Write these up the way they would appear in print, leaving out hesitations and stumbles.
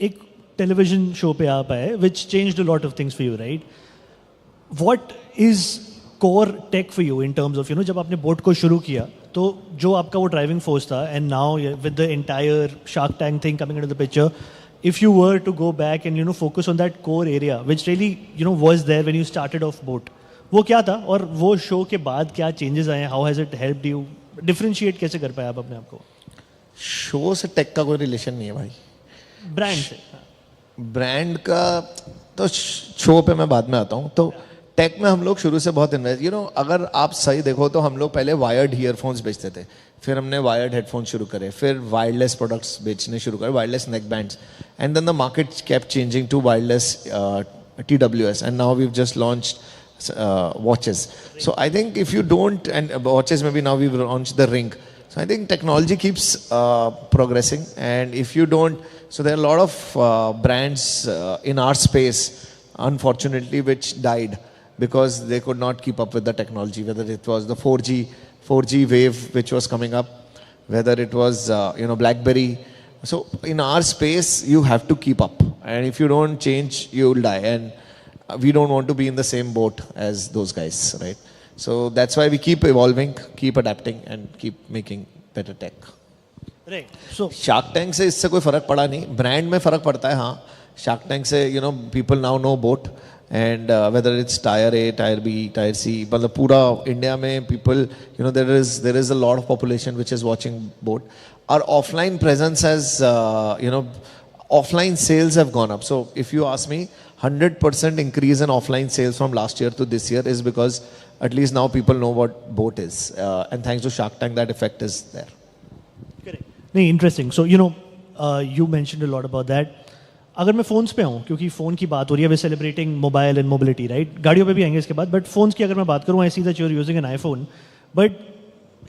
एक television show पे आप आए, which changed a lot of things for you, right? What is core tech for you in terms of, जब आपने boat को शुरू किया, तो जो आपका वो driving force था, and now with the entire Shark Tank thing coming into the picture, if you were to go back and focus on that core area, which really was there when you started off boat, वो क्या था और वो show के बाद क्या changes आए, how has it helped you differentiate कैसे कर पाए आप अपने आप को? शो से टेक का कोई रिलेशन नहीं है भाई. ब्रांड से. ब्रांड का तो शो पे मैं बाद में आता हूँ. तो टेक में हम लोग शुरू से बहुत इन्वेस्ट, अगर आप सही देखो तो हम लोग पहले वायर्ड ईयरफोन्स बेचते थे, फिर हमने वायर्ड हेडफोन शुरू करे, फिर वायरलेस प्रोडक्ट्स बेचने शुरू करे, wireless neck bands, and then the market kept changing to wireless TWS, and now we've just launched watches. So I think if you don't, and watches maybe now we've launched the ring. So I think technology keeps progressing, and if you don't, so there are a lot of brands in our space, unfortunately, which died because they could not keep up with the technology, whether it was the 4G wave which was coming up, whether it was BlackBerry. So in our space, you have to keep up, and if you don't change, you will die, and we don't want to be in the same boat as those guys, right? So that's why we keep evolving, keep adapting, and keep making better tech. Right. So Shark Tank से इससे कोई फर्क पड़ा नहीं. Brand में फर्क पड़ता है, हाँ. Shark Tank से people now know boat, and whether it's tier A, tier B, tier C, मतलब पूरा इंडिया में people, there is a lot of population which is watching boat. Our offline presence has, offline sales have gone up. So if you ask me, 100% increase in offline sales from last year to this year is because at least now people know what boat is, and thanks to Shark Tank that effect is there. Correct. नहीं, interesting. So you mentioned a lot about that. अगर मैं phones पे आऊँ, क्योंकि phone की बात हो रही है, we're celebrating mobile and mobility, right? गाड़ियों पे भी आएंगे इसके बाद, but phones की अगर मैं बात करूँ, I see that you're using an iPhone, but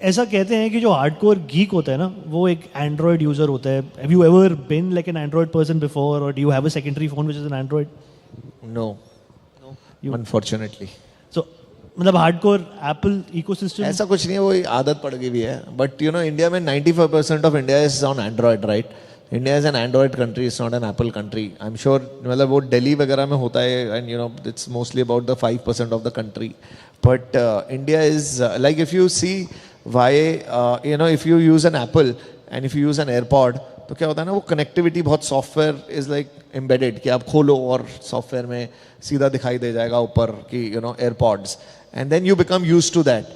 ऐसा कहते हैं कि जो hardcore geek होता है ना, वो एक Android user होता है. Have you ever been like an Android person before, or do you have a secondary phone which is an Android? No. Unfortunately. So मतलब हार्डकोर एप्पल इकोसिस्टम ऐसा कुछ नहीं है, वो आदत पड़ गई भी है. बट इंडिया में 95% of India is on Android, right? India is an Android country, it's not an Apple country. I am sure मतलब वो दिल्ली वगैरह में होता है, and it's mostly about the 5% of the country. But India is like, if you see why, if you use an Apple and if you use an AirPod, तो क्या होता है ना, वो कनेक्टिविटी बहुत सॉफ्टवेयर इज लाइक एम्बेडेड, कि आप खोलो और सॉफ्टवेयर में सीधा दिखाई दे जाएगा ऊपर कि AirPods, and then you become used to that.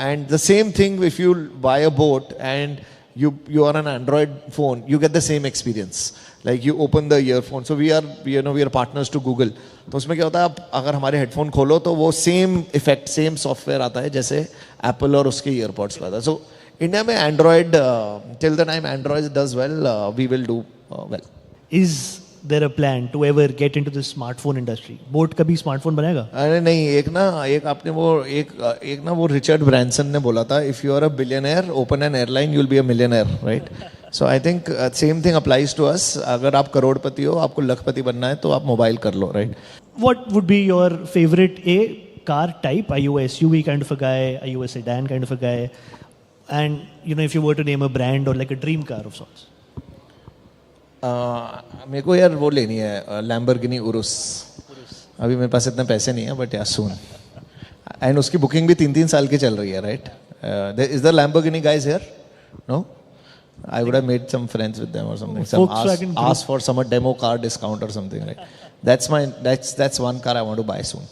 And the same thing if you buy a boat and you are an Android phone, you get the same experience. Like you open the earphone. So we are partners to Google. तो उसमें क्या होता है, आप अगर हमारे headphone खोलो तो वो सेम इफेक्ट, सेम सॉफ्टवेयर आता है जैसे एप्पल और उसके ईयरपॉड्स का आता है. सो इंडिया में Android, till the time Android does well, we will do well. Is there a plan to ever get into the smartphone industry? Boat कभी स्मार्टफोन बनेगा? अरे नहीं, एक आपने वो रिचर्ड ब्रांसन ने बोला था, if you are a billionaire open an airline you will be a millionaire, right? So I think same thing applies to us. अगर आप करोड़पति हो, आपको लखपति बनना है, तो आप मोबाइल कर लो, right? What would be your favorite car type? Are you a SUV kind of a guy? Are you a sedan kind of a guy? And if you were to name a brand or like a dream car of sorts. मेरे को यार वो लेनी है, Lamborghini Urs. अभी मेरे पास इतने पैसे नहीं है, बट यार सून. एंड उसकी बुकिंग भी 3 साल की चल रही है, right? Is the Lamborghini guys here? No? I would have made some friends with them or something. Ask for some demo car discount or something, right? That's one car I want to buy soon.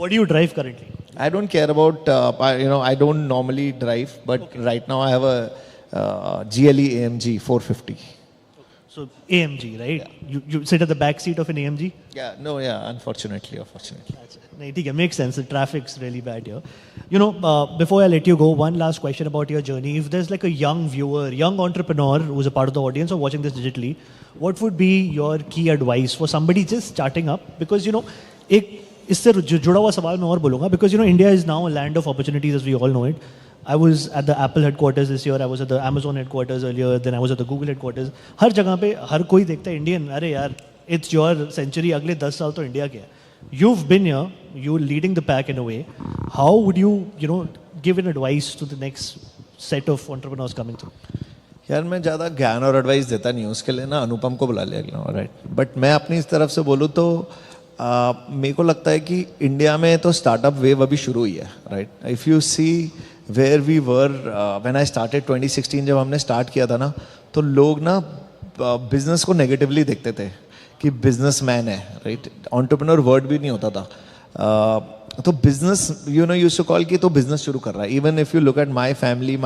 What do you drive currently? I don't care about I don't normally drive, but right now I have a GLE AMG 450. So AMG, right? Yeah. You sit at the back seat of an AMG? Unfortunately. No, it makes sense. The traffic's really bad here. Before I let you go, one last question about your journey. If there's like a young viewer, young entrepreneur who's a part of the audience or watching this digitally, what would be your key advice for somebody just starting up? Because एक इससे जुड़ा हुआ सवाल मैं और बोलूँगा, because India is now a land of opportunities, as we all know it. I was at the Apple headquarters this year. I was at the Amazon headquarters earlier. Then I was at the Google headquarters. हर जगह पे हर कोई देखता है Indian, अरे यार, it's your century. अगले 10 साल तो इंडिया के है. You've been here. You're leading the pack in a way. How would you, give an advice to the next set of entrepreneurs coming through? यार मैं ज़्यादा ज्ञान और एडवाइस देता नहीं हूँ, उसके लिए ना अनुपम को बुला लिया अगला, राइट. बट मैं अपनी इस तरफ से बोलूँ तो मेरे को लगता है कि इंडिया में तो स्टार्टअप वेव अभी शुरू हुई है, right. If you see where we were when I started 2016, जब हमने स्टार्ट किया था ना, तो लोग ना बिजनेस को नेगेटिवली देखते थे कि बिजनेसमैन है, राइट. एंटरप्रेन्योर वर्ड भी नहीं होता था. तो बिजनेस यूज्ड टू कॉल कि तो बिजनेस शुरू कर रहा है. Even if you look at my family,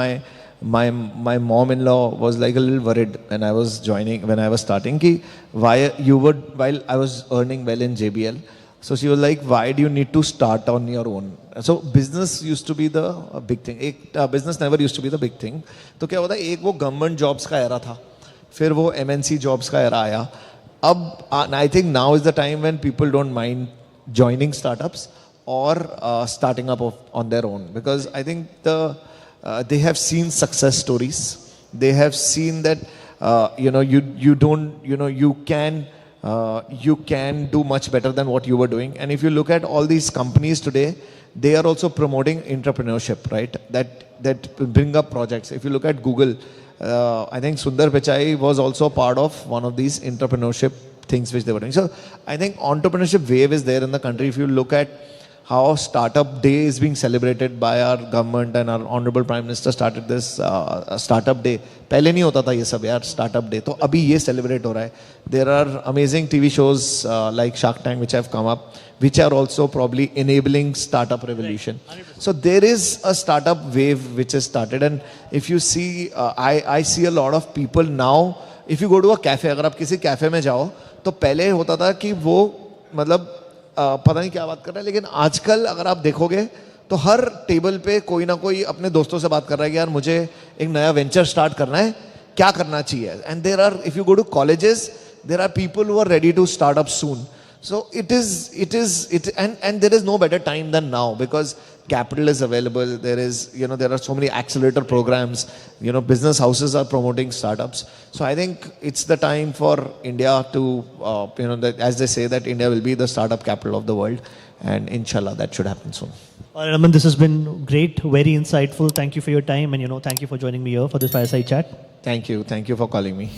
my mom-in-law was like a little worried when I was starting कि while I was earning well in JBL, so she was like, why do you need to start on your own? So business used to be the big thing. Business never used to be the big thing. तो क्या होता है, एक वो government jobs का era था, फिर वो MNC जॉब्स का एरा आया. अब I think now is the time when people don't mind joining startups or starting up on their own, because I think they have seen success stories. They have seen that you can do much better than what you were doing. And if you look at all these companies today, they are also promoting entrepreneurship, right? That bring up projects. If you look at Google, I think Sundar Pichai was also a part of one of these entrepreneurship things which they were doing. So I think entrepreneurship wave is there in the country. If you look at how Startup Day is being celebrated by our government, and our Honorable Prime Minister started this Startup Day. पहले नहीं होता था ये सब यार, Startup Day. तो अभी ये celebrate हो रहा है. There are amazing TV shows like Shark Tank which have come up, which are also probably enabling startup revolution. So there is a startup wave which has started, and if you see, I see a lot of people now. If you go to a cafe, अगर आप किसी cafe में जाओ, तो पहले होता था कि वो मतलब पता नहीं क्या बात कर रहा है, लेकिन आजकल अगर आप देखोगे तो हर टेबल पे कोई ना कोई अपने दोस्तों से बात कर रहा है कि यार मुझे एक नया वेंचर स्टार्ट करना है, क्या करना चाहिए. And there are, if you go to colleges, there are people who are ready to start up soon. So it is and there is no better time than now, because capital is available. There are so many accelerator programs. Business houses are promoting startups. So I think it's the time for India to as they say that India will be the startup capital of the world, and inshallah that should happen soon. Aman, this has been great, very insightful. Thank you for your time, and thank you for joining me here for this fireside chat. Thank you for calling me.